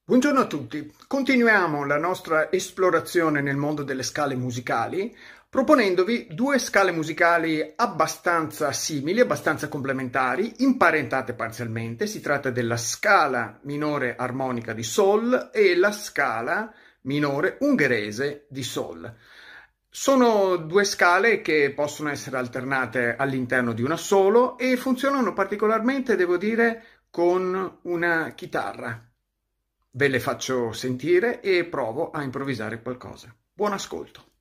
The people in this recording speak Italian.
Buongiorno a tutti, continuiamo la nostra esplorazione nel mondo delle scale musicali proponendovi due scale musicali abbastanza simili, abbastanza complementari, imparentate parzialmente. Si tratta della scala minore armonica di Sol e la scala minore ungherese di Sol. Sono due scale che possono essere alternate all'interno di una solo e funzionano particolarmente, devo dire, con una chitarra. Ve le faccio sentire e provo a improvvisare qualcosa. Buon ascolto.